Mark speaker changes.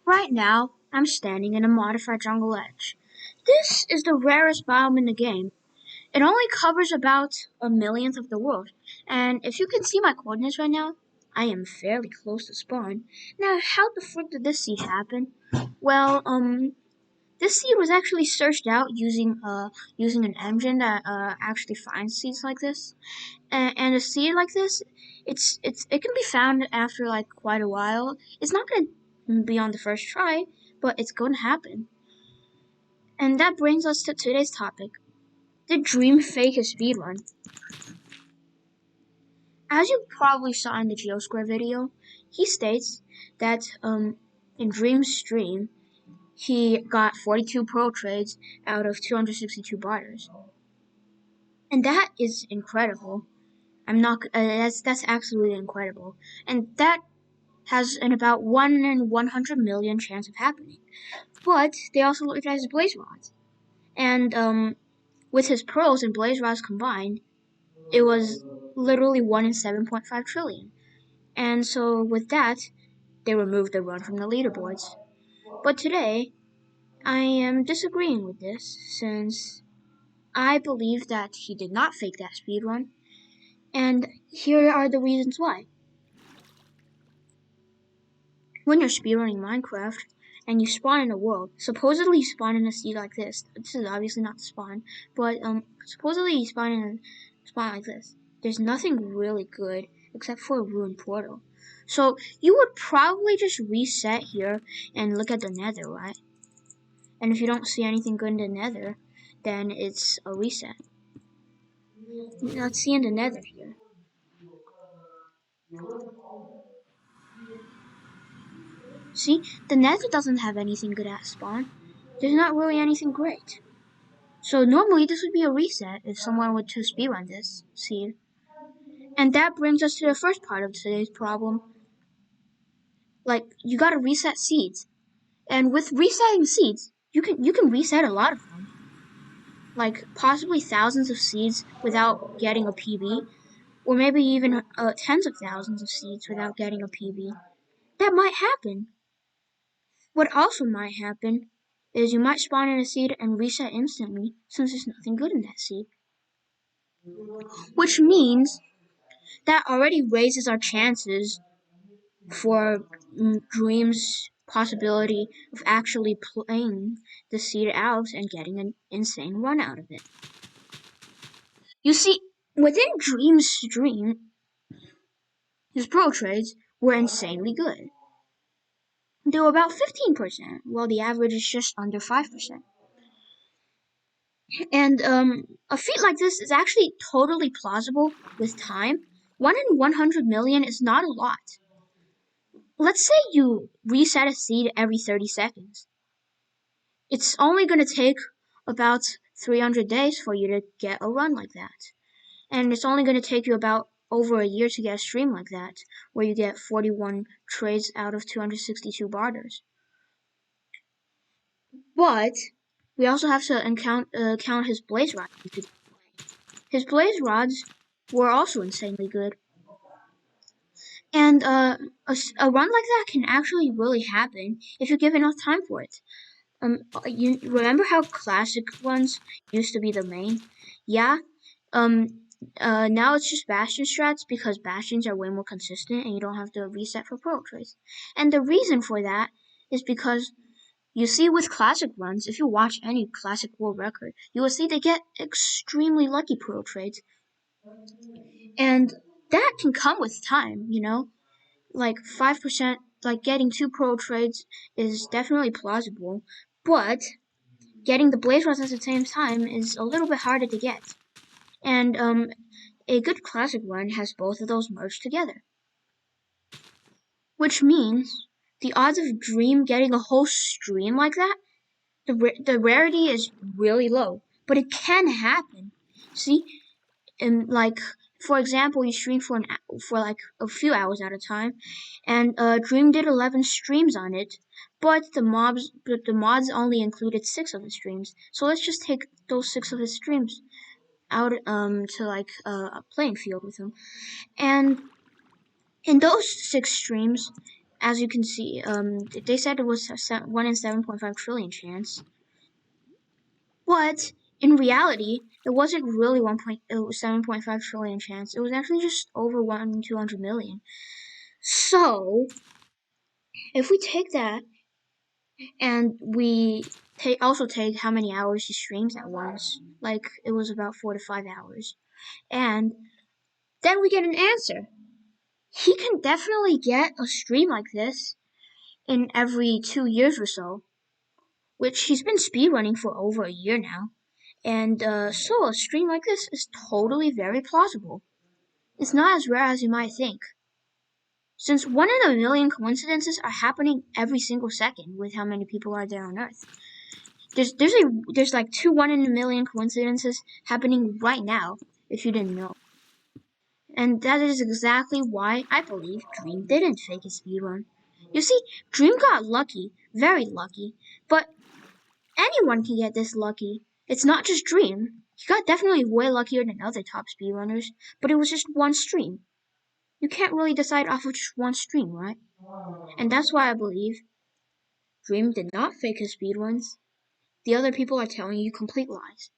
Speaker 1: Right now, I'm standing in a modified jungle edge. This is the rarest biome in the game. It only covers about a millionth of the world, and if you can see my coordinates right now, I am fairly close to spawn. Now, how the frick did this seed happen? Well, this seed was actually searched out using an engine that actually finds seeds like this, and a seed like this, it can be found after like quite a while. It's not gonna be on the first try, but it's gonna happen. And that brings us to today's topic: Did Dream fake a speedrun? As you probably saw in the Geosquare video, he states that in Dream's stream, he got 42 pro trades out of 262 barters. And that is incredible. That's absolutely incredible. And that has an about 1 in 100 million chance of happening. But they also looked at his blaze rods. And with his pros and blaze rods combined, it was literally 1 in 7.5 trillion. And so with that, they removed the run from the leaderboards. But today, I am disagreeing with this, since I believe that he did not fake that speedrun, and here are the reasons why. When you're speedrunning Minecraft, and you spawn in a world, supposedly you spawn in a seed like this. This is obviously not the spawn, but supposedly you spawn in a spawn like this. There's nothing really good except for a ruined portal. So you would probably just reset here and look at the nether, right? And if you don't see anything good in the nether, then it's a reset. Let's see in the nether here. See, the nether doesn't have anything good at spawn. There's not really anything great. So normally this would be a reset if someone were to speedrun this seed. And that brings us to the first part of today's problem. Like, you gotta reset seeds. And with resetting seeds, you can reset a lot of them. Like, possibly thousands of seeds without getting a PB. Or maybe even tens of thousands of seeds without getting a PB. That might happen. What also might happen is you might spawn in a seed and reset instantly, since there's nothing good in that seed. Which means that already raises our chances for Dream's possibility of actually playing the seed out and getting an insane run out of it. You see, within Dream's stream, his pro trades were insanely good. They were about 15%, while the average is just under 5%. And a feat like this is actually totally plausible with time. 1 in 100 million is not a lot. Let's say you reset a seed every 30 seconds. It's only going to take about 300 days for you to get a run like that. And it's only going to take you about over a year to get a stream like that, where you get 41 trades out of 262 barters. But we also have to count his blaze rods. His blaze rods were also insanely good. And a run like that can actually really happen if you give enough time for it. You remember how classic ones used to be the main? Yeah. Now it's just Bastion strats because Bastions are way more consistent and you don't have to reset for pro trades. And the reason for that is because you see with classic runs, if you watch any classic world record, you will see they get extremely lucky pro trades. And that can come with time, you know? Like 5%, like getting 2 pro trades is definitely plausible, but getting the blaze rods at the same time is a little bit harder to get. And a good classic run has both of those merged together. Which means the odds of Dream getting a whole stream like that, the rarity is really low, but it can happen. See, and like for example, you stream for like a few hours at a time, and Dream did 11 streams on it, but the mods only included 6 of the streams. So let's just take those 6 of his streams out to like a playing field with him, and in those 6 streams, as you can see, they said it was a 1 in 7.5 trillion chance. But in reality, it wasn't really 7.5 trillion chance. It was actually just over 1 in 200 million. So, if we take that and we also take how many hours he streams at once, like it was about 4 to 5 hours, and then we get an answer. He can definitely get a stream like this in every 2 years or so, which he's been speedrunning for over a year now. And so a stream like this is totally very plausible. It's not as rare as you might think, since 1 in a million coincidences are happening every single second with how many people are there on Earth. There's like 2 1 in a million coincidences happening right now, if you didn't know. And that is exactly why I believe Dream didn't fake his speedrun. You see, Dream got lucky, very lucky, but anyone can get this lucky. It's not just Dream. He got definitely way luckier than other top speedrunners, but it was just one stream. You can't really decide off of just one stream, right? And that's why I believe Dream did not fake his speedruns. The other people are telling you complete lies.